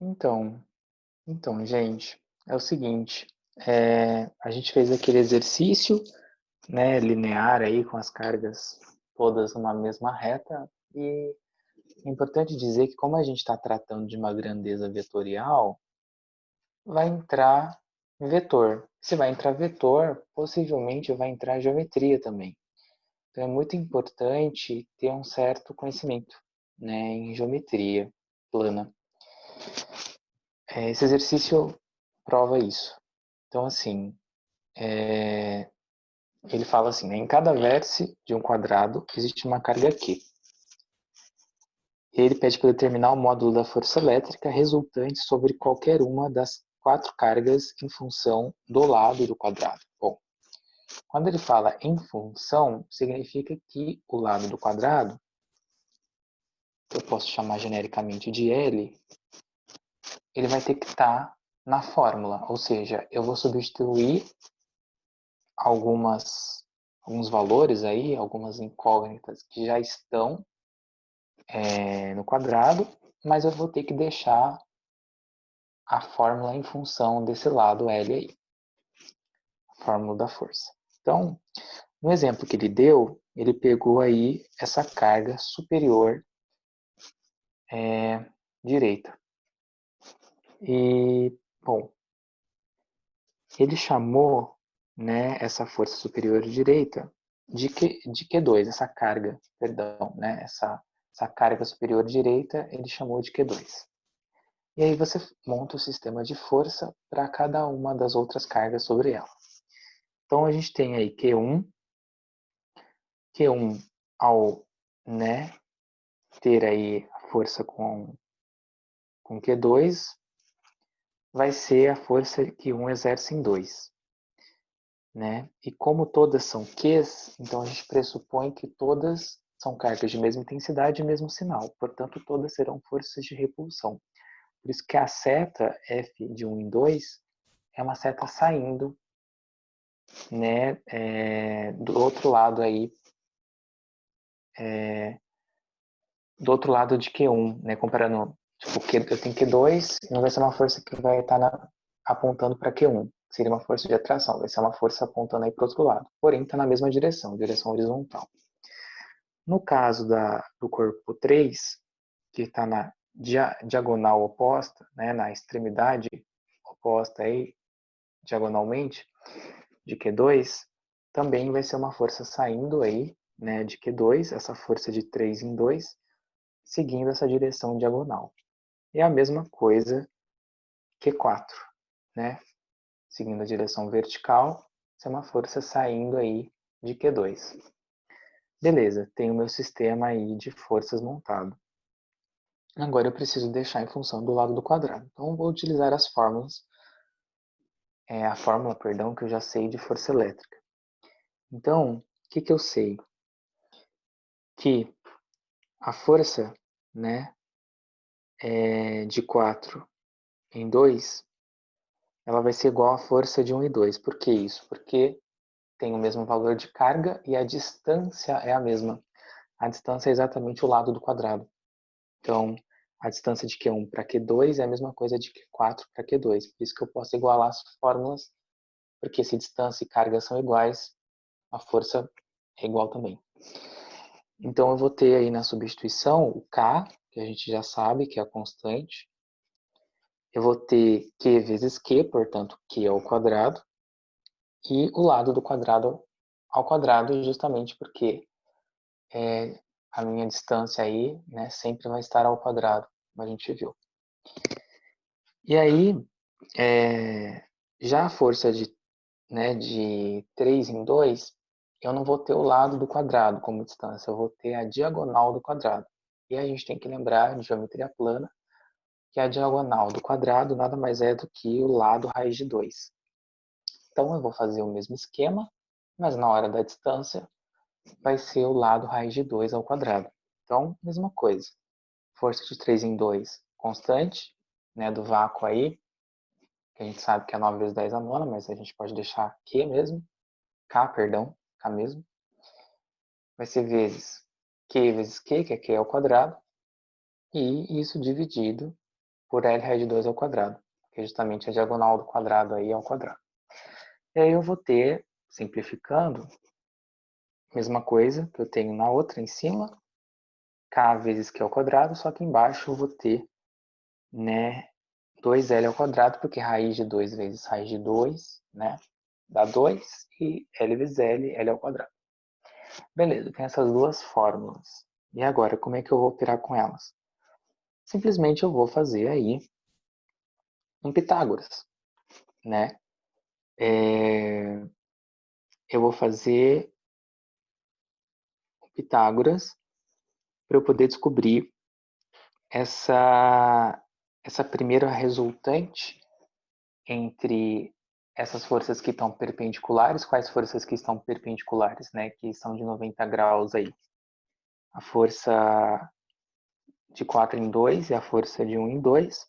Então, gente, é o seguinte, a gente fez aquele exercício, né, linear aí com as cargas todas numa mesma reta e é importante dizer que como a gente está tratando de uma grandeza vetorial, vai entrar vetor. Se vai entrar vetor, possivelmente vai entrar geometria também. Então é muito importante ter um certo conhecimento, né, em geometria plana. Esse exercício prova isso. Então, assim, ele fala assim, né, em cada vértice de um quadrado existe uma carga Q. Ele pede para determinar o módulo da força elétrica resultante sobre qualquer uma das quatro cargas em função do lado do quadrado. Bom, quando ele fala em função, significa que o lado do quadrado, que eu posso chamar genericamente de L, ele vai ter que estar na fórmula, ou seja, eu vou substituir alguns valores aí, algumas incógnitas que já estão no quadrado, mas eu vou ter que deixar a fórmula em função desse lado L aí, a fórmula da força. Então, no exemplo que ele deu, ele pegou aí essa carga superior direita. E, bom, ele chamou, né, essa força superior direita de Q2, essa carga, perdão, né, essa carga superior direita, ele chamou de Q2. E aí você monta o sistema de força para cada uma das outras cargas sobre ela. Então a gente tem aí Q1 ao, né, ter aí a força com Q2, vai ser a força que 1 exerce em 2. Né? E como todas são Qs, então a gente pressupõe que todas são cargas de mesma intensidade e mesmo sinal. Portanto, todas serão forças de repulsão. Por isso que a seta F de 1 em 2 é uma seta saindo, né, do outro lado aí, do outro lado de Q1, né, comparando, tipo, eu tenho Q2, não vai ser uma força que vai estar apontando para Q1, seria uma força de atração, vai ser uma força apontando aí para o outro lado, porém está na mesma direção horizontal. No caso do corpo 3, que está na diagonal oposta, né, na extremidade oposta aí, diagonalmente, de Q2, também vai ser uma força saindo aí, né, de Q2, essa força de 3 em 2, seguindo essa direção diagonal. E a mesma coisa Q4, né, seguindo a direção vertical, isso é uma força saindo aí de Q2. Beleza, tenho o meu sistema aí de forças montado. Agora eu preciso deixar em função do lado do quadrado. Então vou utilizar as fórmulas, a fórmula, perdão, que eu já sei de força elétrica. Então, o que eu sei? Que a força, né, de 4 em 2, ela vai ser igual à força de 1 e 2. Por que isso? Porque tem o mesmo valor de carga e a distância é a mesma. A distância é exatamente o lado do quadrado. Então, a distância de Q1 para Q2 é a mesma coisa de Q4 para Q2. Por isso que eu posso igualar as fórmulas, porque se distância e carga são iguais, a força é igual também. Então, eu vou ter aí na substituição o K, que a gente já sabe que é a constante. Eu vou ter Q vezes Q, portanto, Q ao quadrado. E o lado do quadrado ao quadrado, justamente porque a minha distância aí, né, sempre vai estar ao quadrado, como a gente viu. E aí, já a força de 3 em 2, eu não vou ter o lado do quadrado como distância, eu vou ter a diagonal do quadrado. E aí a gente tem que lembrar de geometria plana, que a diagonal do quadrado nada mais é do que o lado raiz de 2. Então eu vou fazer o mesmo esquema, mas na hora da distância vai ser o lado raiz de 2 ao quadrado. Então, mesma coisa. Força de 3 em 2, constante, né, do vácuo aí, que a gente sabe que é 9 vezes 10 a nona, mas a gente pode deixar Q mesmo, K, perdão, K mesmo. Vai ser vezes Q vezes Q, que é Q ao quadrado, e isso dividido por L raiz de 2 ao quadrado, que é justamente a diagonal do quadrado aí ao quadrado. E aí eu vou ter, simplificando, mesma coisa que eu tenho na outra em cima, k vezes q ao quadrado, só que embaixo eu vou ter, né, 2L ao quadrado, porque raiz de 2 vezes raiz de 2, né, dá 2, e L vezes L, L ao quadrado. Beleza, tem essas duas fórmulas. E agora, como é que eu vou operar com elas? Simplesmente eu vou fazer aí um Pitágoras, né? Eu vou fazer um Pitágoras para eu poder descobrir essa primeira resultante entre essas forças que estão perpendiculares. Quais forças que estão perpendiculares, né? Que são de 90 graus aí. A força de 4 em 2 e a força de 1 em 2.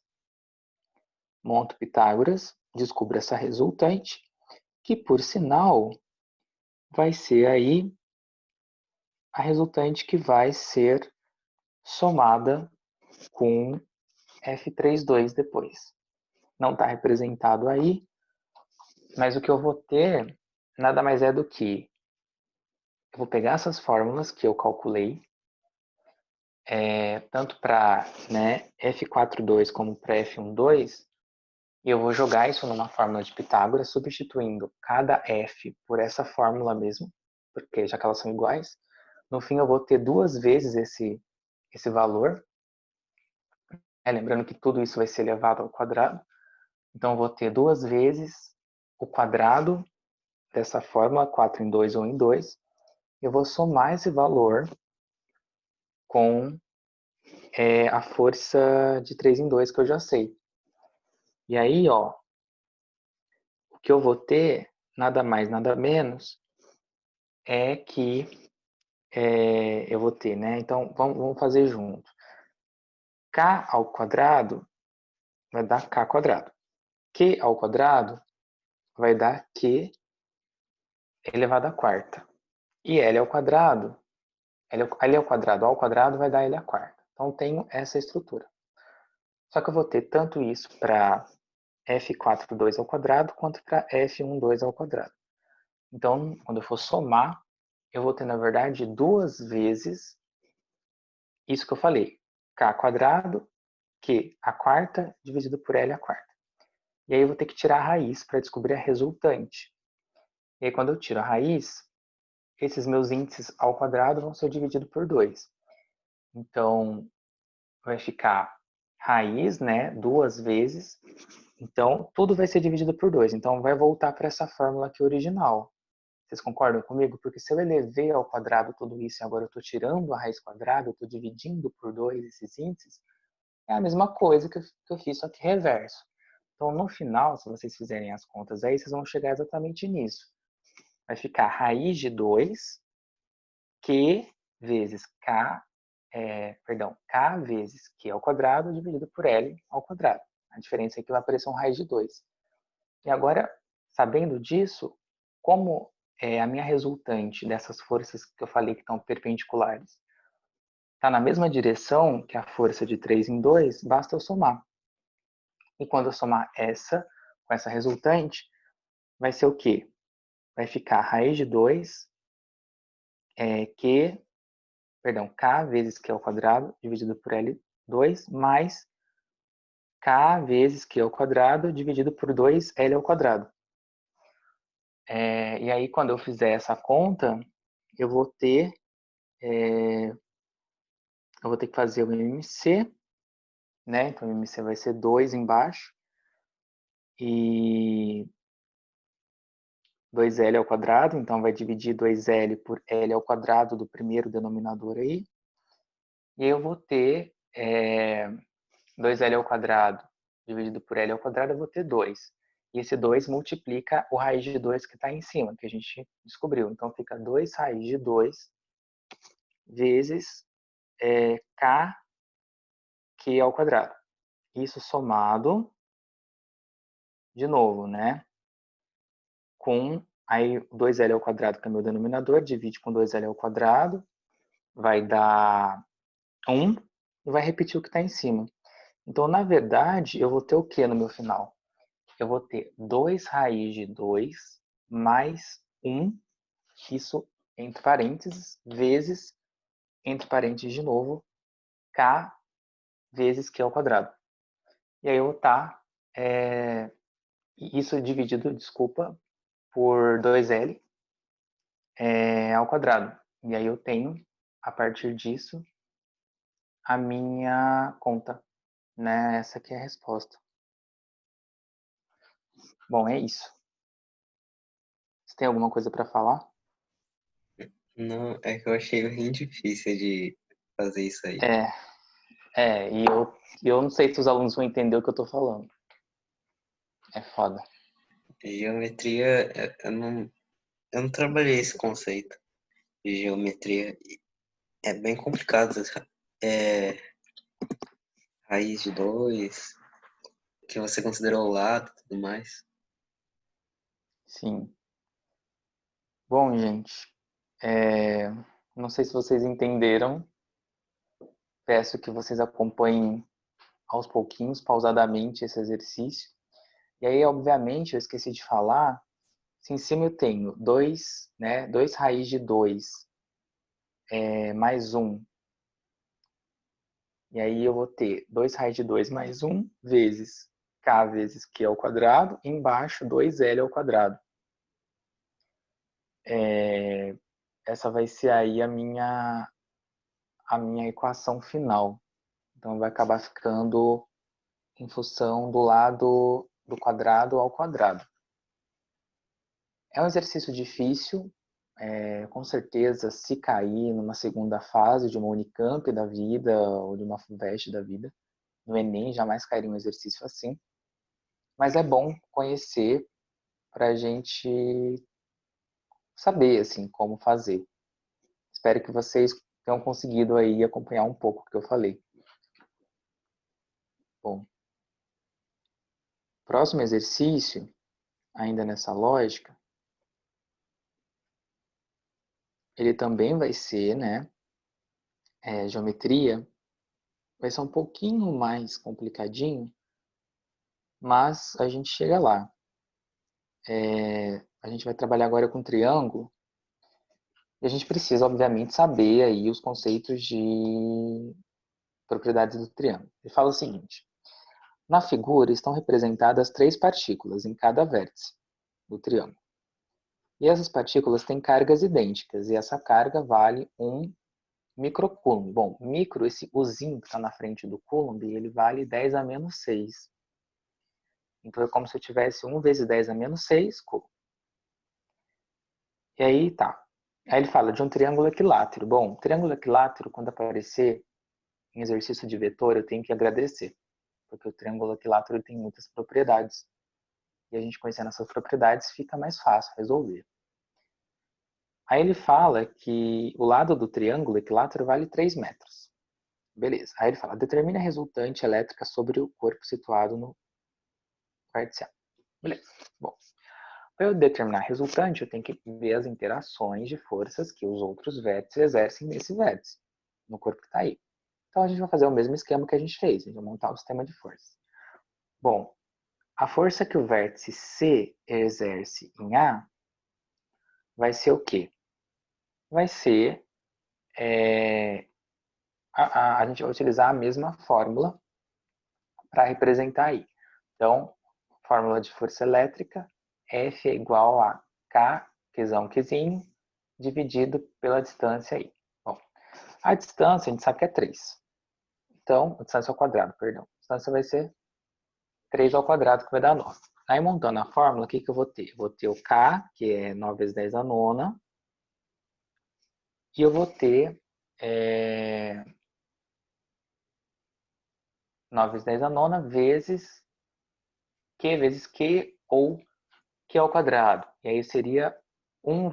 Monto Pitágoras, descubro essa resultante, que por sinal vai ser aí a resultante que vai ser somada com F32 depois. Não está representado aí, mas o que eu vou ter nada mais é do que eu vou pegar essas fórmulas que eu calculei, tanto para, né, F42 como para F12, e eu vou jogar isso numa fórmula de Pitágoras, substituindo cada F por essa fórmula mesmo, porque já que elas são iguais. No fim eu vou ter duas vezes esse valor. Lembrando que tudo isso vai ser elevado ao quadrado. Então eu vou ter duas vezes o quadrado dessa fórmula, 4 em 2 ou em 2. Eu vou somar esse valor com a força de 3 em 2 que eu já sei. E aí, ó, o que eu vou ter, nada mais, nada menos, é que eu vou ter, né? Então, vamos fazer junto. K ao quadrado vai dar K quadrado. Q ao quadrado vai dar Q elevado à quarta. E L ao quadrado, L ao quadrado vai dar L à quarta. Então, tenho essa estrutura. Só que eu vou ter tanto isso para F42 ao quadrado quanto para F12 ao quadrado. Então, quando eu for somar, eu vou ter, na verdade, duas vezes isso que eu falei. K quadrado, Q à quarta, dividido por L à quarta. E aí eu vou ter que tirar a raiz para descobrir a resultante. E aí quando eu tiro a raiz, esses meus índices ao quadrado vão ser divididos por 2. Então, vai ficar raiz, né, duas vezes. Então, tudo vai ser dividido por 2. Então, vai voltar para essa fórmula aqui original. Vocês concordam comigo? Porque se eu elevei ao quadrado tudo isso e agora eu estou tirando a raiz quadrada, eu estou dividindo por 2 esses índices, é a mesma coisa que eu fiz, só que reverso. Então, no final, se vocês fizerem as contas aí, vocês vão chegar exatamente nisso. Vai ficar raiz de 2, Q vezes K, K vezes Q ao quadrado dividido por L ao quadrado. A diferença é que vai aparecer um raiz de 2. E agora, sabendo disso, como a minha resultante dessas forças que eu falei que estão perpendiculares está na mesma direção que a força de 3 em 2, basta eu somar. E quando eu somar essa com essa resultante, vai ser o quê? Vai ficar raiz de 2, K vezes Q ao quadrado dividido por L2 mais K vezes Q ao quadrado dividido por 2L ao quadrado. E aí, quando eu fizer essa conta, eu vou ter que fazer o MC, né? Então, o MC vai ser 2 embaixo e 2L ao quadrado, então vai dividir 2L por L ao quadrado do primeiro denominador aí. E aí eu vou ter 2L ao quadrado dividido por L ao quadrado, eu vou ter 2. E esse 2 multiplica o raiz de 2 que está em cima, que a gente descobriu. Então, fica 2 raiz de 2 vezes K Q ao quadrado. Isso somado, de novo, né? Com aí 2L ao quadrado, que é meu denominador, divide com 2L ao quadrado, vai dar 1 e vai repetir o que está em cima. Então, na verdade, eu vou ter o que no meu final? Eu vou ter 2 raiz de 2 mais 1, isso entre parênteses, vezes, entre parênteses de novo, k vezes q ao quadrado. E aí eu vou estar, isso dividido, desculpa, por 2L ao quadrado. E aí eu tenho, a partir disso, a minha conta, né? Essa aqui é a resposta. Bom, é isso. Você tem alguma coisa para falar? Não, é que eu achei bem difícil de fazer isso aí. É, e eu não sei se os alunos vão entender o que eu estou falando. É foda. Geometria, eu não trabalhei esse conceito de geometria. É bem complicado. É, raiz de dois, que você considerou o lado e tudo mais. Sim. Bom, gente, é, não sei se vocês entenderam. Peço que vocês acompanhem aos pouquinhos, pausadamente, esse exercício. E aí, obviamente, eu esqueci de falar, se em cima eu tenho 2, né, 2 raiz de 2 mais 1, e aí eu vou ter 2 raiz de 2 mais 1 vezes k vezes q ao quadrado, e embaixo 2L ao quadrado. Essa vai ser aí a minha equação final. Então vai acabar ficando em função do lado do quadrado ao quadrado. É um exercício difícil, com certeza, se cair numa segunda fase de uma Unicamp da vida ou de uma FUVEST da vida, no Enem jamais cairia um exercício assim, mas é bom conhecer para a gente saber assim como fazer. Espero que vocês tenham conseguido aí acompanhar um pouco o que eu falei. Bom, próximo exercício, ainda nessa lógica, ele também vai ser, né, geometria, vai ser um pouquinho mais complicadinho, mas a gente chega lá. A gente vai trabalhar agora com triângulo e a gente precisa, obviamente, saber aí os conceitos de propriedades do triângulo. Ele fala o seguinte: na figura estão representadas 3 partículas em cada vértice do triângulo. E essas partículas têm cargas idênticas e essa carga vale 1 microcoulomb. Bom, micro, esse uzinho que está na frente do coulomb, ele vale 10 a menos 6. Então é como se eu tivesse 1 vezes 10 a menos 6 coulomb. E aí tá. Aí ele fala de um triângulo equilátero. Bom, triângulo equilátero, quando aparecer em exercício de vetor, eu tenho que agradecer, porque o triângulo equilátero tem muitas propriedades. E a gente conhecendo essas propriedades fica mais fácil resolver. Aí ele fala que o lado do triângulo equilátero vale 3 metros. Beleza. Aí ele fala, determine a resultante elétrica sobre o corpo situado no vértice A. Beleza. Bom, para eu determinar a resultante, eu tenho que ver as interações de forças que os outros vértices exercem nesse vértice, no corpo que está aí. Então a gente vai fazer o mesmo esquema que a gente fez, a gente vai montar o sistema de forças. Bom, a força que o vértice C exerce em A vai ser o quê? Vai ser, a gente vai utilizar a mesma fórmula para representar aí. Então, fórmula de força elétrica, F é igual a K, Qzão, Qzinho, dividido pela distância aí. Bom, a distância a gente sabe que é 3. Então, a distância ao quadrado, perdão. A distância vai ser 3 ao quadrado, que vai dar 9. Aí, montando a fórmula, o que eu vou ter? Eu vou ter o K, que é 9 vezes 10 a nona, e eu vou ter 9 vezes 10 a nona vezes Q ou Q ao quadrado. E aí seria 1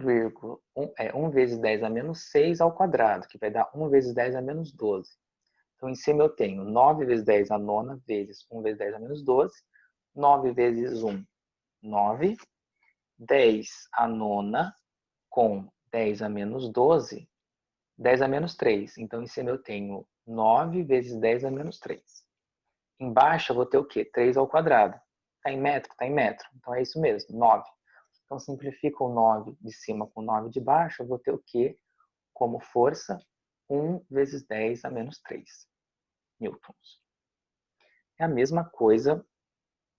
vezes 10 a menos 6 ao quadrado, que vai dar 1 vezes 10 a menos 12. Então, em cima eu tenho 9 vezes 10 a nona vezes 1 vezes 10 a menos 12. 9 vezes 1, 9. 10 a nona com 10 a menos 12, 10 a menos 3. Então, em cima eu tenho 9 vezes 10 a menos 3. Embaixo eu vou ter o quê? 3 ao quadrado. Está em metro? Está em metro. Então é isso mesmo, 9. Então simplifica o 9 de cima com o 9 de baixo, eu vou ter o quê? Como força, 1 vezes 10 a menos 3 newtons. É a mesma coisa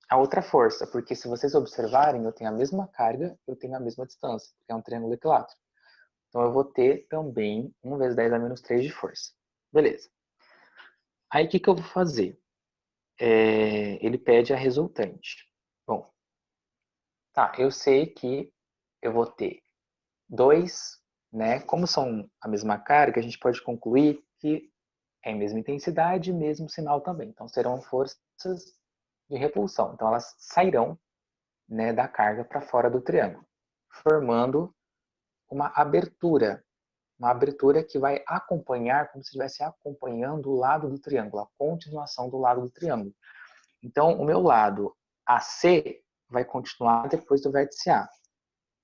a outra força, porque se vocês observarem, eu tenho a mesma carga, eu tenho a mesma distância, porque é um triângulo equilátero. Então eu vou ter também 1 vezes 10 a menos 3 de força. Beleza. Aí o que eu vou fazer? Ele pede a resultante. Bom, tá, eu sei que eu vou ter 2, né? Como são a mesma carga, a gente pode concluir que é a mesma intensidade e mesmo sinal também. Então serão forças de repulsão. Então elas sairão, né, da carga para fora do triângulo, formando uma abertura que vai acompanhar, como se estivesse acompanhando o lado do triângulo, a continuação do lado do triângulo. Então, o meu lado AC vai continuar depois do vértice A,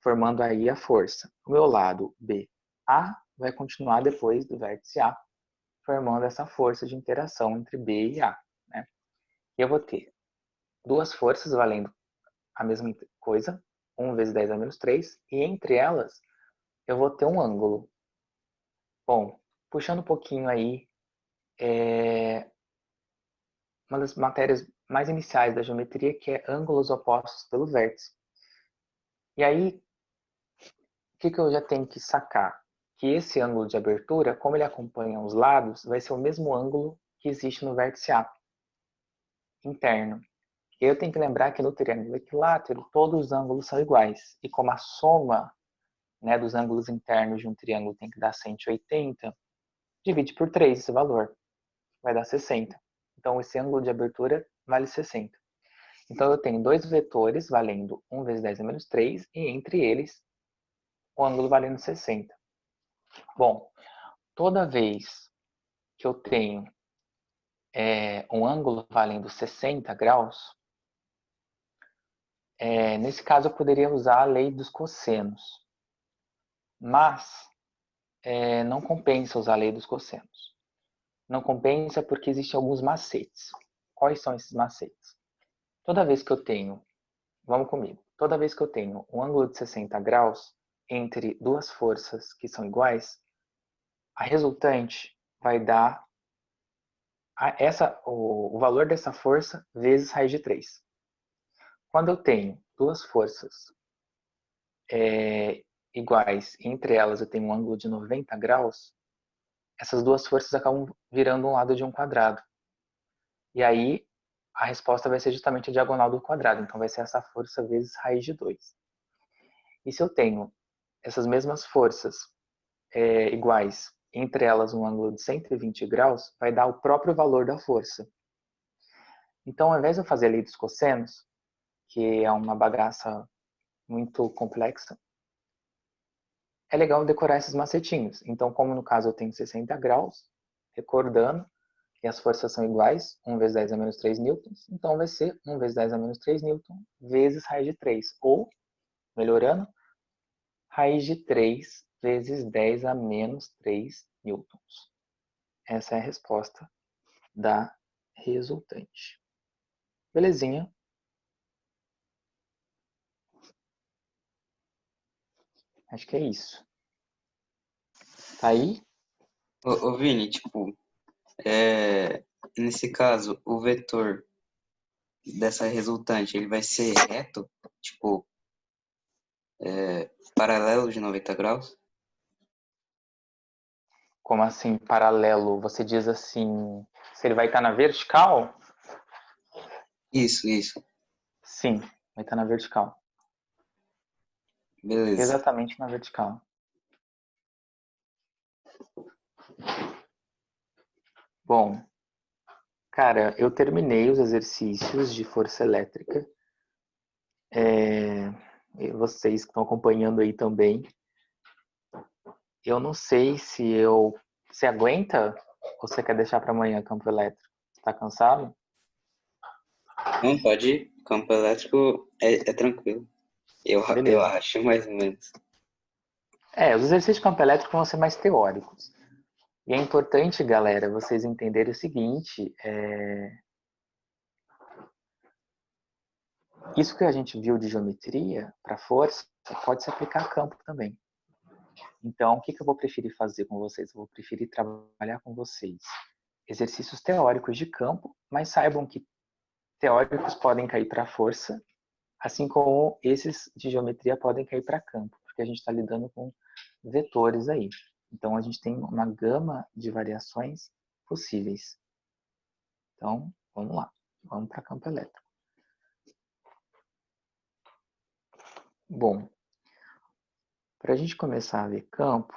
formando aí a força. O meu lado BA vai continuar depois do vértice A, formando essa força de interação entre B e A. Né? E eu vou ter duas forças valendo a mesma coisa, 1 vezes 10 a menos 3, e entre elas eu vou ter um ângulo. Bom, puxando um pouquinho aí, uma das matérias mais iniciais da geometria, que é ângulos opostos pelo vértice. E aí, o que eu já tenho que sacar? Que esse ângulo de abertura, como ele acompanha os lados, vai ser o mesmo ângulo que existe no vértice A, interno. E eu tenho que lembrar que no triângulo equilátero, todos os ângulos são iguais. E como a soma, né, dos ângulos internos de um triângulo tem que dar 180, divide por 3 esse valor, vai dar 60. Então, esse ângulo de abertura vale 60. Então, eu tenho dois vetores valendo 1 vezes 10 a menos 3, e entre eles, o ângulo valendo 60. Bom, toda vez que eu tenho um ângulo valendo 60 graus, nesse caso eu poderia usar a lei dos cossenos. Mas, não compensa usar a lei dos cossenos. Não compensa porque existem alguns macetes. Quais são esses macetes? Toda vez que eu tenho, vamos comigo, toda vez que eu tenho um ângulo de 60 graus entre duas forças que são iguais, a resultante vai dar o valor dessa força vezes raiz de 3. Quando eu tenho duas forças iguais, entre elas eu tenho um ângulo de 90 graus, essas duas forças acabam virando um lado de um quadrado. E aí, a resposta vai ser justamente a diagonal do quadrado. Então, vai ser essa força vezes raiz de 2. E se eu tenho essas mesmas forças iguais, entre elas um ângulo de 120 graus, vai dar o próprio valor da força. Então, ao invés de eu fazer a lei dos cossenos, que é uma bagaça muito complexa, é legal decorar esses macetinhos. Então, como no caso eu tenho 60 graus, recordando, e as forças são iguais, 1 vezes 10 a menos 3 newtons, então vai ser 1 vezes 10 a menos 3 newtons vezes raiz de 3. Ou, melhorando, raiz de 3 vezes 10 a menos 3 newtons. Essa é a resposta da resultante. Belezinha? Acho que é isso. Tá aí? Ô Vini, tipo, nesse caso, o vetor dessa resultante, ele vai ser reto? Tipo, paralelo de 90 graus? Como assim, paralelo? Você diz assim, se ele vai estar na vertical? Isso. Sim, vai estar na vertical. Beleza. Exatamente na vertical. Bom, cara, eu terminei os exercícios de força elétrica. E vocês que estão acompanhando aí também. Eu não sei se Você aguenta ou você quer deixar para amanhã campo elétrico? Está cansado? Não, pode ir. Campo elétrico é tranquilo. Eu Beleza. acho, mais ou menos. Os exercícios de campo elétrico vão ser mais teóricos. E é importante, galera, vocês entenderem o seguinte, Isso que a gente viu de geometria para força pode se aplicar a campo também. Então, o que eu vou preferir fazer com vocês? Eu vou preferir trabalhar com vocês exercícios teóricos de campo, mas saibam que teóricos podem cair para força, assim como esses de geometria podem cair para campo, porque a gente está lidando com vetores aí. Então, a gente tem uma gama de variações possíveis. Então, vamos lá. Vamos para campo elétrico. Bom, para a gente começar a ver campo,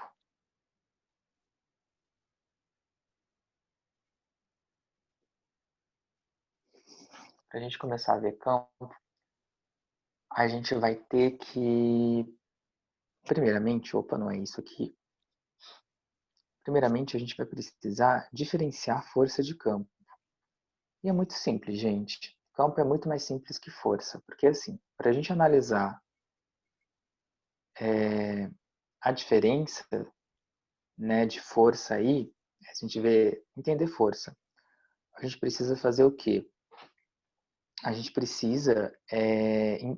a gente vai ter que, primeiramente, opa, não é isso aqui. Primeiramente, a gente vai precisar diferenciar a força de campo. E é muito simples, gente. Campo é muito mais simples que força, porque assim, para a gente analisar a diferença, né, de força aí, a gente entender força. A gente precisa fazer o quê? A gente precisa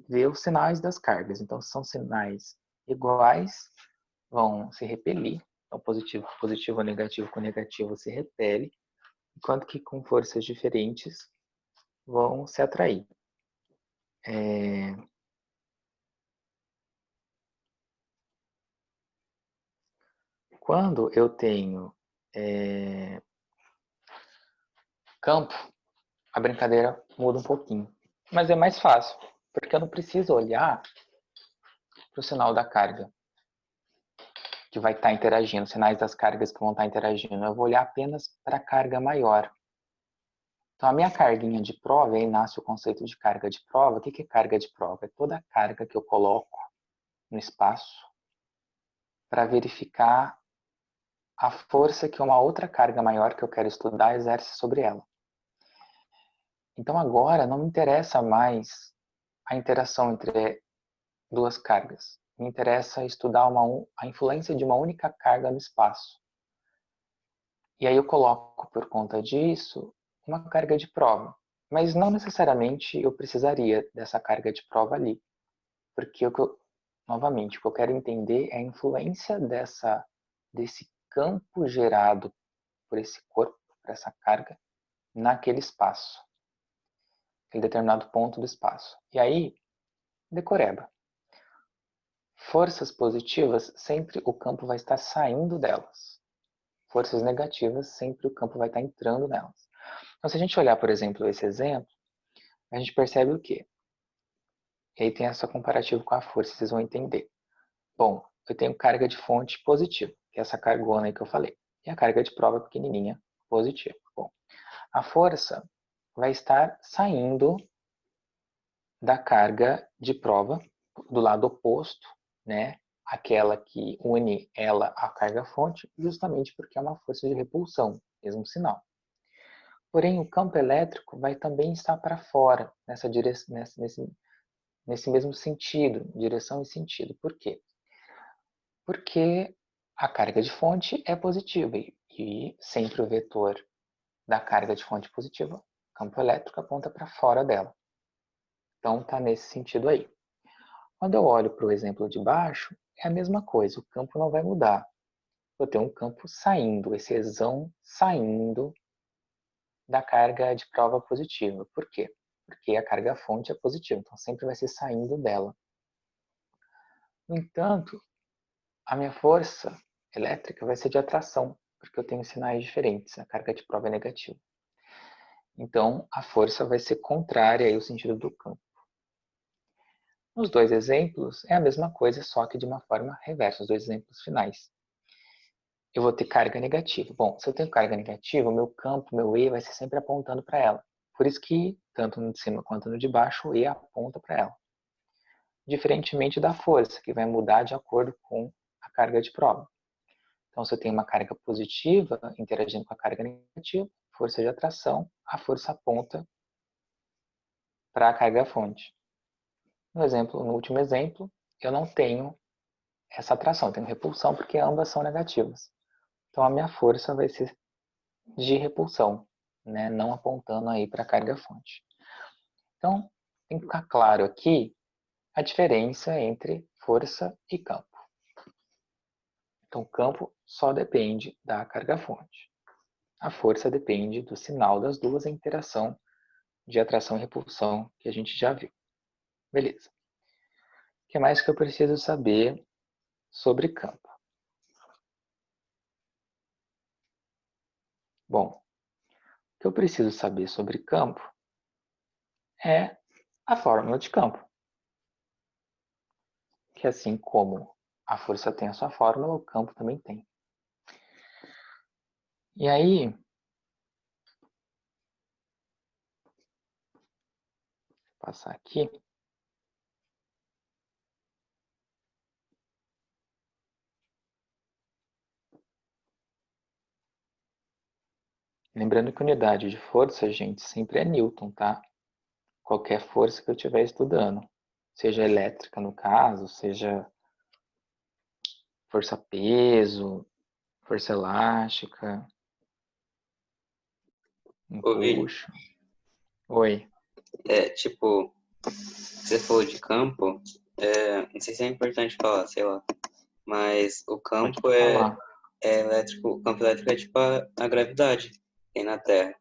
ver os sinais das cargas. Então, se são sinais iguais, vão se repelir. Então, positivo ou negativo com negativo se repele, enquanto que com forças diferentes vão se atrair. Quando eu tenho campo, a brincadeira muda um pouquinho. Mas é mais fácil, porque eu não preciso olhar para o sinal da carga que vai estar interagindo, sinais das cargas que vão estar interagindo. Eu vou olhar apenas para a carga maior. Então, a minha carguinha de prova, aí nasce o conceito de carga de prova. O que é carga de prova? É toda a carga que eu coloco no espaço para verificar a força que uma outra carga maior que eu quero estudar exerce sobre ela. Então, agora não me interessa mais a interação entre duas cargas. Me interessa estudar a influência de uma única carga no espaço. E aí eu coloco, por conta disso, uma carga de prova. Mas não necessariamente eu precisaria dessa carga de prova ali. Porque, novamente, o que eu quero entender é a influência desse campo gerado por esse corpo, por essa carga, naquele espaço. Aquele determinado ponto do espaço. E aí, decoreba. Forças positivas, sempre o campo vai estar saindo delas. Forças negativas, sempre o campo vai estar entrando nelas. Então, se a gente olhar, por exemplo, esse exemplo, a gente percebe o quê? E aí tem essa comparativa com a força, vocês vão entender. Bom, eu tenho carga de fonte positiva, que é essa cargona aí que eu falei. E a carga de prova pequenininha, positiva. Bom, a força vai estar saindo da carga de prova do lado oposto, né? Aquela que une ela à carga-fonte, justamente porque é uma força de repulsão, mesmo sinal. Porém, o campo elétrico vai também estar para fora, nesse mesmo sentido, direção e sentido. Por quê? Porque a carga de fonte é positiva e sempre o vetor da carga de fonte positiva, campo elétrico aponta para fora dela. Então, está nesse sentido aí. Quando eu olho para o exemplo de baixo, é a mesma coisa, o campo não vai mudar. Eu tenho um campo saindo, esse exão saindo da carga de prova positiva. Por quê? Porque a carga-fonte é positiva, então sempre vai ser saindo dela. No entanto, a minha força elétrica vai ser de atração, porque eu tenho sinais diferentes, a carga de prova é negativa. Então, a força vai ser contrária ao sentido do campo. Nos dois exemplos, é a mesma coisa, só que de uma forma reversa, os dois exemplos finais. Eu vou ter carga negativa. Bom, se eu tenho carga negativa, o meu campo, meu E, vai ser sempre apontando para ela. Por isso que, tanto no de cima quanto no de baixo, o E aponta para ela. Diferentemente da força, que vai mudar de acordo com a carga de prova. Então, se eu tenho uma carga positiva interagindo com a carga negativa, força de atração, a força aponta para a carga-fonte. No último exemplo, eu não tenho essa atração, eu tenho repulsão, porque ambas são negativas. Então, a minha força vai ser de repulsão, né? Não apontando aí para a carga-fonte. Então, tem que ficar claro aqui a diferença entre força e campo. Então, o campo só depende da carga-fonte. A força depende do sinal das duas, a interação de atração e repulsão que a gente já viu. Beleza. O que mais que eu preciso saber sobre campo? Bom, o que eu preciso saber sobre campo é a fórmula de campo. Que assim como a força tem a sua fórmula, o campo também tem. E aí, vou passar aqui. Lembrando que unidade de força, gente, sempre é Newton, tá? Qualquer força que eu estiver estudando. Seja elétrica, no caso, seja força-peso, força elástica, Ô, Vini, empuxo. Oi, tipo, você falou de campo, não sei se é importante falar, sei lá, mas o pode campo é, falar. é elétrico, o campo elétrico é tipo a gravidade que tem na Terra.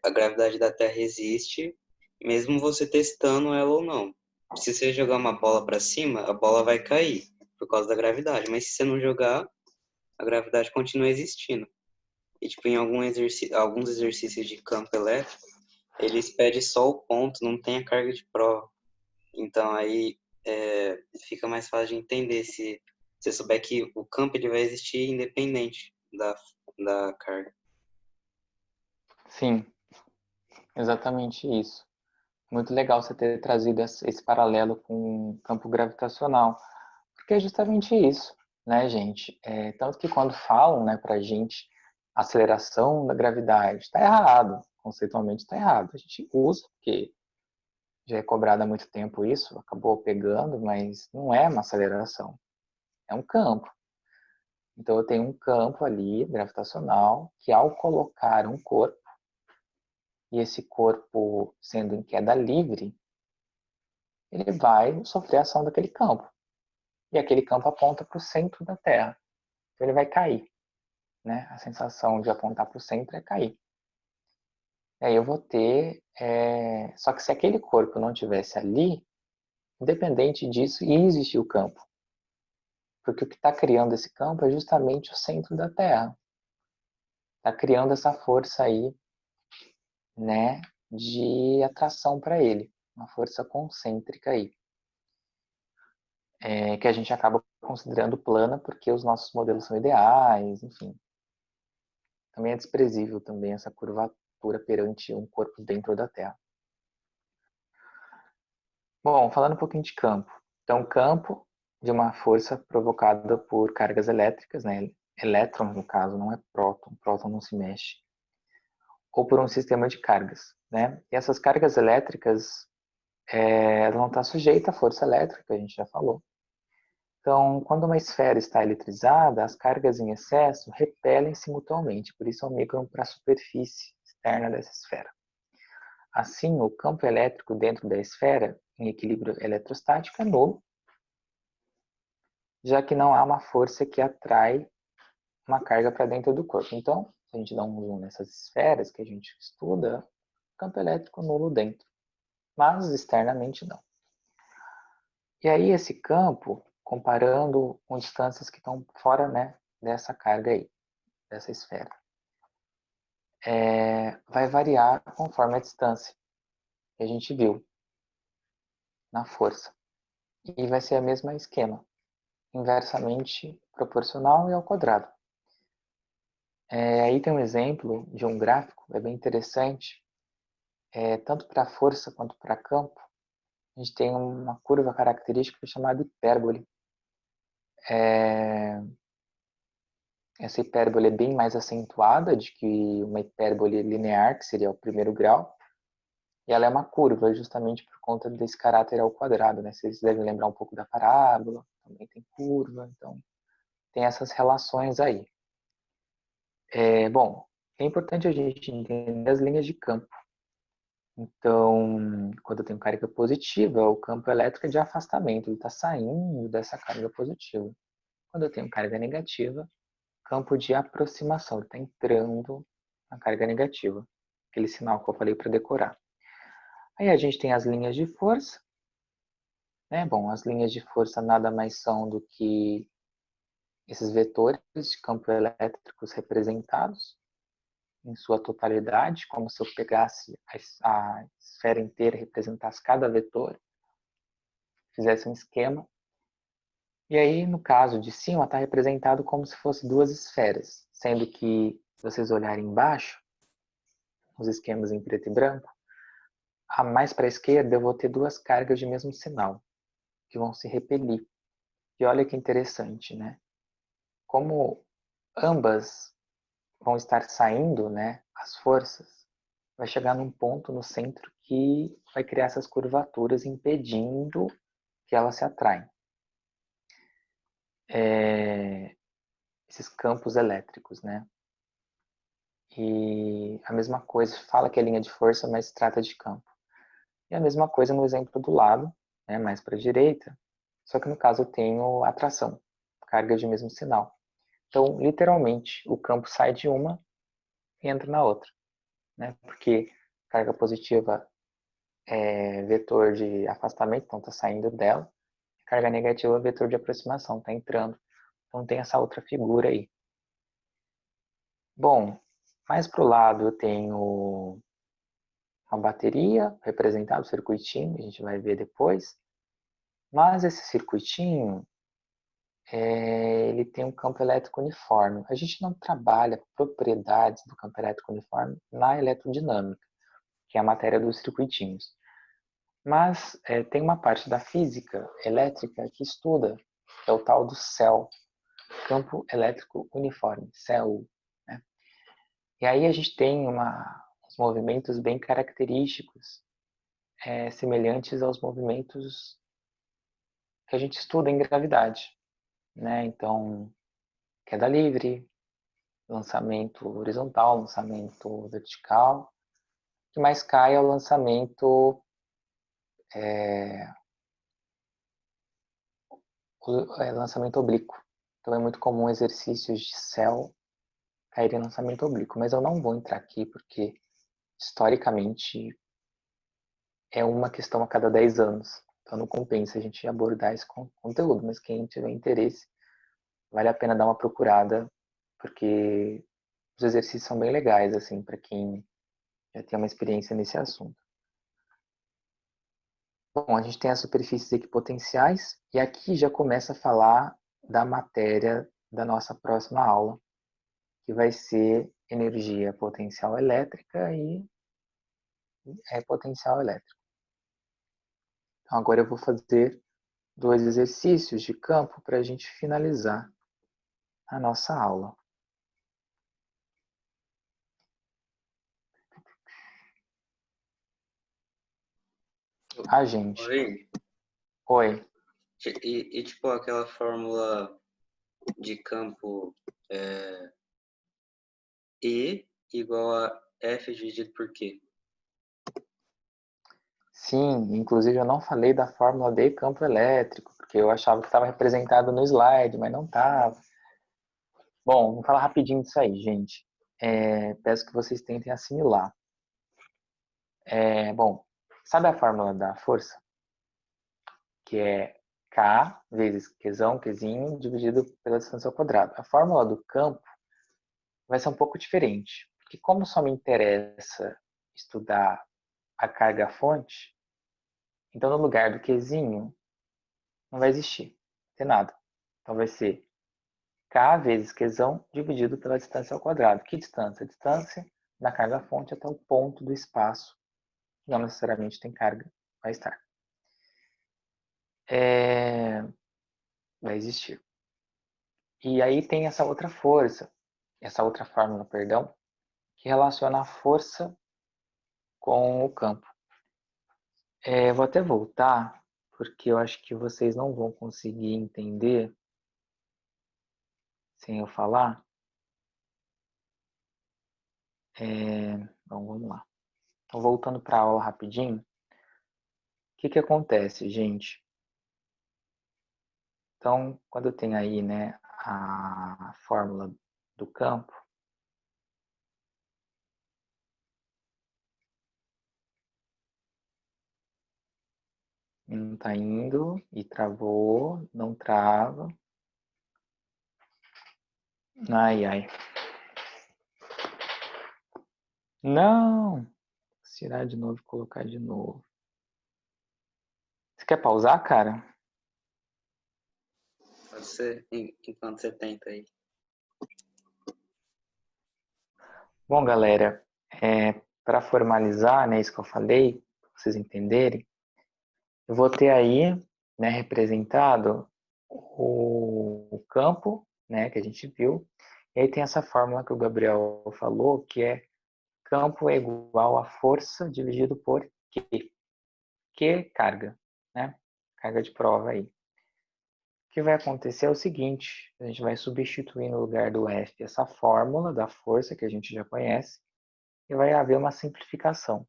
A gravidade da Terra existe, mesmo você testando ela ou não. Se você jogar uma bola para cima, a bola vai cair por causa da gravidade, mas se você não jogar, a gravidade continua existindo. E tipo, em alguns exercícios de campo elétrico, eles pedem só o ponto, não tem a carga de prova. Então aí fica mais fácil de entender se você souber que o campo ele vai existir independente da carga. Sim, exatamente isso. Muito legal você ter trazido esse paralelo com o campo gravitacional, porque é justamente isso, né, gente? Tanto que quando falam, né, pra gente aceleração da gravidade, está errado, conceitualmente está errado. A gente usa, porque já é cobrado há muito tempo isso, acabou pegando, mas não é uma aceleração, é um campo. Então eu tenho um campo ali gravitacional que ao colocar um corpo, e esse corpo sendo em queda livre, ele vai sofrer a ação daquele campo. E aquele campo aponta para o centro da Terra. Então ele vai cair. Né? A sensação de apontar para o centro é cair. E aí eu vou ter. Só que se aquele corpo não tivesse ali, independente disso, ia existir o campo. Porque o que está criando esse campo é justamente o centro da Terra. Está criando essa força aí, né, de atração para ele. Uma força concêntrica aí. Que a gente acaba considerando plana porque os nossos modelos são ideais, enfim. Também é desprezível também essa curvatura perante um corpo dentro da Terra. Bom, falando um pouquinho de campo. Então, campo de uma força provocada por cargas elétricas, né? Elétrons, no caso, não é próton. Próton não se mexe. Ou por um sistema de cargas, né? E essas cargas elétricas, ela não está sujeita à força elétrica, que a gente já falou. Então, quando uma esfera está eletrizada, as cargas em excesso repelem-se mutuamente, por isso migram para a superfície externa dessa esfera. Assim, o campo elétrico dentro da esfera, em equilíbrio eletrostático, é nulo, já que não há uma força que atrai uma carga para dentro do corpo. Então, se a gente dá um zoom nessas esferas que a gente estuda, campo elétrico nulo dentro, mas externamente não. E aí esse campo, comparando com distâncias que estão fora, né, dessa carga aí, dessa esfera, vai variar conforme a distância que a gente viu na força. E vai ser o mesmo esquema, inversamente proporcional e ao quadrado. Aí tem um exemplo de um gráfico, é bem interessante, tanto para força quanto para campo. A gente tem uma curva característica chamada hipérbole. Essa hipérbole é bem mais acentuada do que uma hipérbole linear, que seria o primeiro grau, e ela é uma curva justamente por conta desse caráter ao quadrado, né? Vocês devem lembrar um pouco da parábola, também tem curva, então tem essas relações aí. Bom, é importante a gente entender as linhas de campo, Então, quando eu tenho carga positiva, o campo elétrico é de afastamento, ele está saindo dessa carga positiva. Quando eu tenho carga negativa, campo de aproximação, ele está entrando na carga negativa. Aquele sinal que eu falei para decorar. Aí a gente tem as linhas de força. Né? Bom, as linhas de força nada mais são do que esses vetores de campo elétricos representados em sua totalidade, como se eu pegasse a esfera inteira e representasse cada vetor, fizesse um esquema. E aí, no caso de cima, está representado como se fosse duas esferas, sendo que, se vocês olharem embaixo, os esquemas em preto e branco, a mais para a esquerda eu vou ter duas cargas de mesmo sinal, que vão se repelir. E olha que interessante, né? Como ambas vão estar saindo, né, as forças, vai chegar num ponto no centro que vai criar essas curvaturas impedindo que elas se atraem. Esses campos elétricos, né? E a mesma coisa, fala que é linha de força, mas se trata de campo. E a mesma coisa no exemplo do lado, né, mais para a direita, só que no caso eu tenho atração, carga de mesmo sinal. Então, literalmente, o campo sai de uma e entra na outra, né? Porque carga positiva é vetor de afastamento, então está saindo dela. Carga negativa é vetor de aproximação, está entrando. Então tem essa outra figura aí. Bom, mais para o lado eu tenho uma bateria representada, o circuitinho, a gente vai ver depois. Mas esse circuitinho, ele tem um campo elétrico uniforme. A gente não trabalha propriedades do campo elétrico uniforme na eletrodinâmica, que é a matéria dos circuitinhos. Mas tem uma parte da física elétrica que estuda, que é o tal do CEL, campo elétrico uniforme, CEU. Né? E aí a gente tem uns movimentos bem característicos, semelhantes aos movimentos que a gente estuda em gravidade. Né? Então, queda livre, lançamento horizontal, lançamento vertical. O que mais cai é o lançamento oblíquo. Então é muito comum exercícios de CEL caírem em lançamento oblíquo, mas eu não vou entrar aqui porque historicamente é uma questão a cada 10 anos. Então não compensa a gente abordar esse conteúdo, mas quem tiver interesse, vale a pena dar uma procurada, porque os exercícios são bem legais, assim, para quem já tem uma experiência nesse assunto. Bom, a gente tem as superfícies equipotenciais, e aqui já começa a falar da matéria da nossa próxima aula, que vai ser energia potencial elétrica e potencial elétrico. Então, agora eu vou fazer dois exercícios de campo para a gente finalizar a nossa aula. Gente. Oi. Oi. Tipo aquela fórmula de campo E igual a F dividido por Q. Sim, inclusive eu não falei da fórmula de campo elétrico, porque eu achava que estava representado no slide, mas não estava. Bom, vou falar rapidinho disso aí, gente. Peço que vocês tentem assimilar. Bom, sabe a fórmula da força? Que é K vezes Qzão, Qzinho, dividido pela distância ao quadrado. A fórmula do campo vai ser um pouco diferente, porque como só me interessa estudar a carga-fonte, então no lugar do Qzinho não vai existir, não tem nada. Então vai ser K vezes Qzão dividido pela distância ao quadrado. Que distância? A distância da carga-fonte até o ponto do espaço, que não necessariamente tem carga, vai estar. Vai existir. E aí tem essa outra força, essa outra fórmula, perdão, que relaciona a força com o campo. Vou até voltar, porque eu acho que vocês não vão conseguir entender sem eu falar. Bom, vamos lá. Então, voltando para a aula rapidinho, o que acontece, gente? Então, quando eu tenho aí, né, a fórmula do campo, não está indo e travou, não trava. Ai, ai. Não! Tirar de novo e colocar de novo. Você quer pausar, cara? Pode ser, enquanto você tenta aí. Bom, galera, para formalizar, né, isso que eu falei, para vocês entenderem, eu vou ter aí, né, representado o campo, né, que a gente viu, e aí tem essa fórmula que o Gabriel falou, que é campo é igual a força dividido por Q. Q é carga, né? Carga de prova aí. O que vai acontecer é o seguinte, a gente vai substituir no lugar do F essa fórmula da força que a gente já conhece, e vai haver uma simplificação.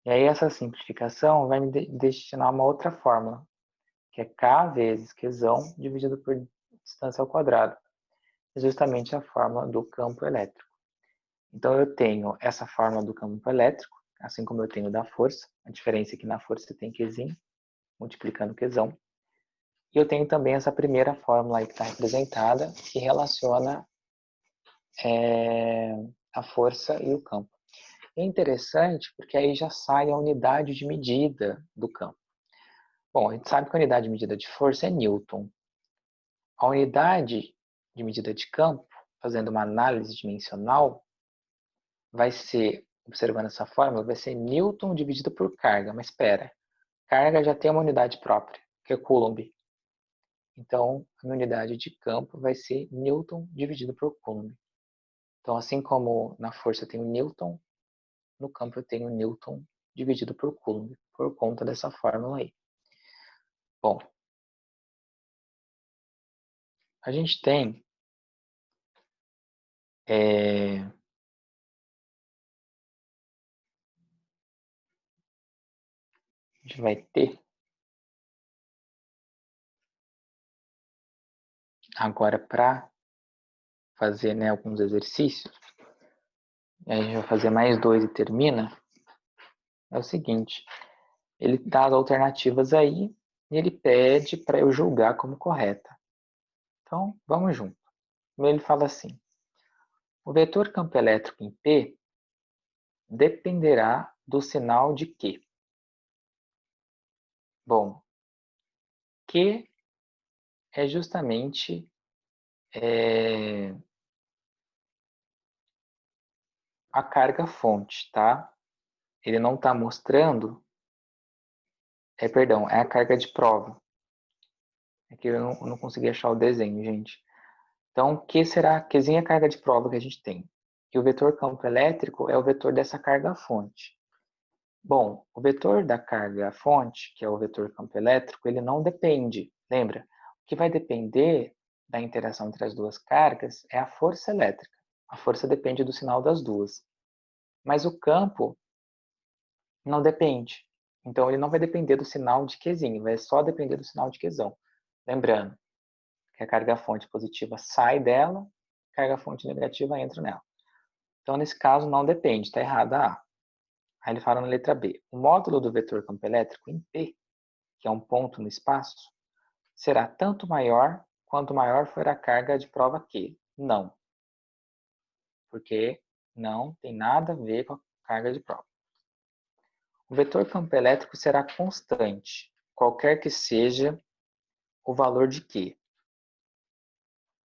E aí essa simplificação vai me destinar a uma outra fórmula, que é K vezes Qzão dividido por distância ao quadrado. É justamente a fórmula do campo elétrico. Então eu tenho essa fórmula do campo elétrico, assim como eu tenho da força. A diferença é que na força tem Qzinho, multiplicando Qzão. E eu tenho também essa primeira fórmula aí que está representada, que relaciona a força e o campo. É interessante porque aí já sai a unidade de medida do campo. Bom, a gente sabe que a unidade de medida de força é Newton. A unidade de medida de campo, fazendo uma análise dimensional, vai ser, observando essa fórmula, vai ser Newton dividido por carga. Mas espera, carga já tem uma unidade própria, que é Coulomb. Então, a minha unidade de campo vai ser Newton dividido por Coulomb. Então, assim como na força eu tenho Newton, no campo eu tenho Newton dividido por Coulomb, por conta dessa fórmula aí. Bom, a gente tem a gente vai ter agora para fazer, né, alguns exercícios, a gente vai fazer mais dois e termina, é o seguinte, ele dá as alternativas aí e ele pede para eu julgar como correta. Então, vamos junto. Ele fala assim, o vetor campo elétrico em P dependerá do sinal de Q. Bom, Q é justamente a carga fonte, tá? Ele não está mostrando, perdão, é a carga de prova. É que eu não consegui achar o desenho, gente. Então, Q será Qzinha é a carga de prova que a gente tem. E o vetor campo elétrico é o vetor dessa carga fonte. Bom, o vetor da carga fonte, que é o vetor campo elétrico, ele não depende. Lembra? O que vai depender da interação entre as duas cargas é a força elétrica. A força depende do sinal das duas. Mas o campo não depende. Então, ele não vai depender do sinal de Qzinho, vai só depender do sinal de Qzão. Lembrando que a carga fonte positiva sai dela, a carga fonte negativa entra nela. Então, nesse caso, não depende, está errada a A. Aí ele fala na letra B. O módulo do vetor campo elétrico em P, que é um ponto no espaço, será tanto maior quanto maior for a carga de prova Q. Não. Porque não tem nada a ver com a carga de prova. O vetor campo elétrico será constante, qualquer que seja o valor de Q.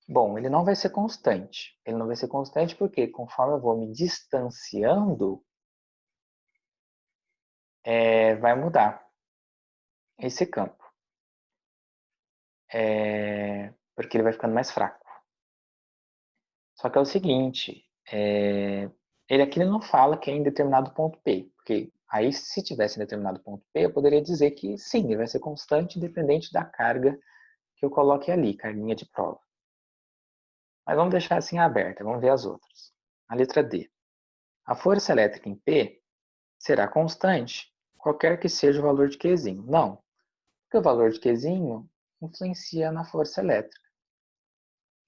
Bom, ele não vai ser constante. Ele não vai ser constante porque conforme eu vou me distanciando, vai mudar esse campo. Porque ele vai ficando mais fraco. Só que é o seguinte, ele aqui não fala que é em determinado ponto P, porque aí se tivesse em determinado ponto P, eu poderia dizer que sim, ele vai ser constante independente da carga que eu coloque ali, carguinha de prova. Mas vamos deixar assim aberta, vamos ver as outras. A letra D. A força elétrica em P será constante, qualquer que seja o valor de Qzinho. Não, porque o valor de Qzinho influencia na força elétrica.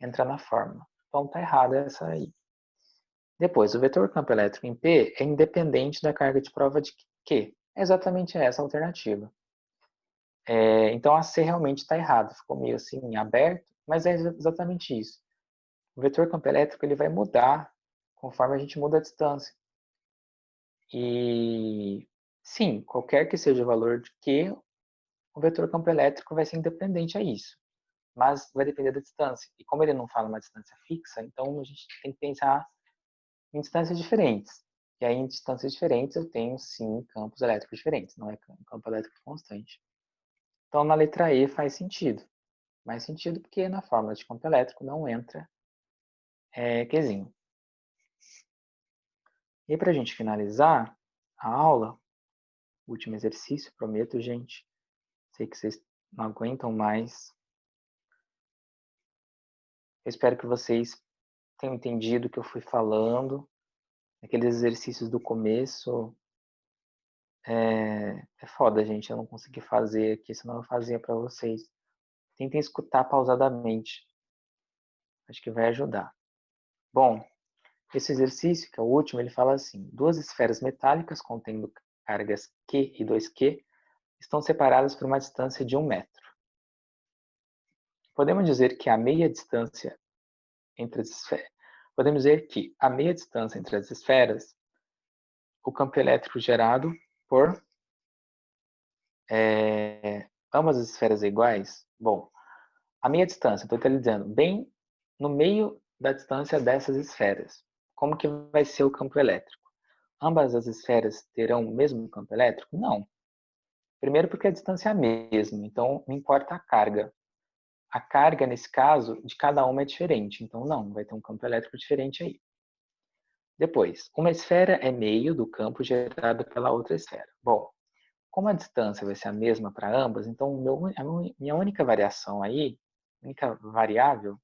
Entra na fórmula. Então está errada essa aí. Depois, o vetor campo elétrico em P é independente da carga de prova de Q. É exatamente essa a alternativa. Então a C realmente está errada. Ficou meio assim aberto, mas é exatamente isso. O vetor campo elétrico ele vai mudar conforme a gente muda a distância. E sim, qualquer que seja o valor de Q, o vetor campo elétrico vai ser independente a isso. Mas vai depender da distância. E como ele não fala uma distância fixa, então a gente tem que pensar em distâncias diferentes. E aí, em distâncias diferentes, eu tenho, sim, campos elétricos diferentes, não é um campo elétrico constante. Então, na letra E faz sentido. Faz sentido porque na fórmula de campo elétrico não entra Qzinho. E para a gente finalizar a aula, último exercício, prometo, gente. Sei que vocês não aguentam mais. Eu espero que vocês tenham entendido o que eu fui falando. Aqueles exercícios do começo é foda, gente. Eu não consegui fazer aqui, senão eu fazia para vocês. Tentem escutar pausadamente. Acho que vai ajudar. Bom, esse exercício, que é o último, ele fala assim: duas esferas metálicas contendo cargas Q e 2Q estão separadas por uma distância de 1 metro. Podemos dizer que a meia distância entre as esferas. Podemos dizer que a meia distância entre as esferas, o campo elétrico gerado por ambas as esferas é iguais? Bom, a meia distância, estou dizendo, bem no meio da distância dessas esferas. Como que vai ser o campo elétrico? Ambas as esferas terão o mesmo campo elétrico? Não. Primeiro porque a distância é a mesma, então não importa a carga. A carga, nesse caso, de cada uma é diferente, então não, vai ter um campo elétrico diferente aí. Depois, uma esfera é meio do campo gerado pela outra esfera. Bom, como a distância vai ser a mesma para ambas, então a minha única variação aí, única variável,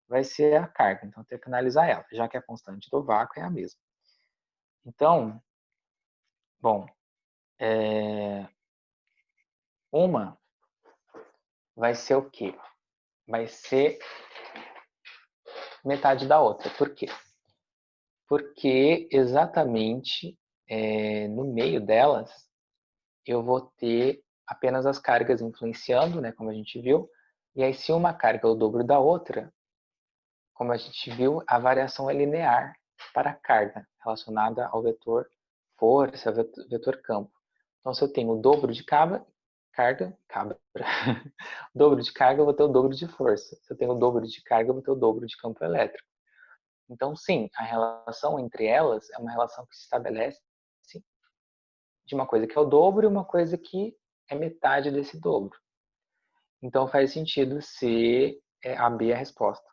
vai ser a carga. Então, eu tenho que analisar ela, já que a constante do vácuo é a mesma. Então, bom, uma vai ser o quê? Vai ser metade da outra. Por quê? Porque exatamente no meio delas eu vou ter apenas as cargas influenciando, né, como a gente viu. E aí, se uma carga é o dobro da outra, como a gente viu, a variação é linear para a carga, relacionada ao vetor força, vetor campo. Então, se eu tenho o dobro de carga, o dobro de carga, eu vou ter o dobro de força. Se eu tenho o dobro de carga, eu vou ter o dobro de campo elétrico. Então, sim, a relação entre elas é uma relação que se estabelece de uma coisa que é o dobro e uma coisa que é metade desse dobro. Então, faz sentido ser a B a resposta.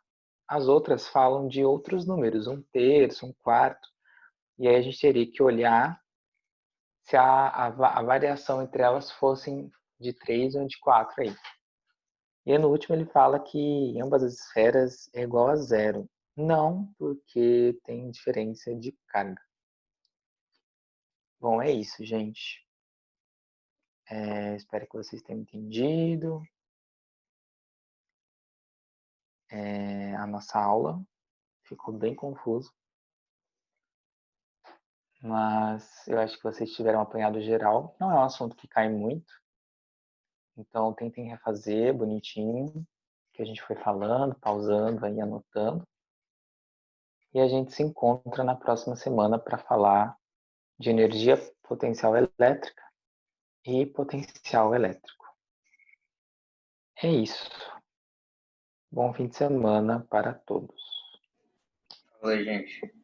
As outras falam de outros números, 1/3, 1/4. E aí a gente teria que olhar se a variação entre elas fossem de 3 ou de 4 aí. E aí no último ele fala que ambas as esferas é igual a zero. Não, porque tem diferença de carga. Bom, é isso, gente. Espero que vocês tenham entendido a nossa aula. Ficou bem confuso. Mas eu acho que vocês tiveram apanhado geral. Não é um assunto que cai muito. Então, tentem refazer bonitinho, que a gente foi falando, pausando aí, anotando. E a gente se encontra na próxima semana para falar de energia potencial elétrica e potencial elétrico. É isso. Bom fim de semana para todos. Oi, gente.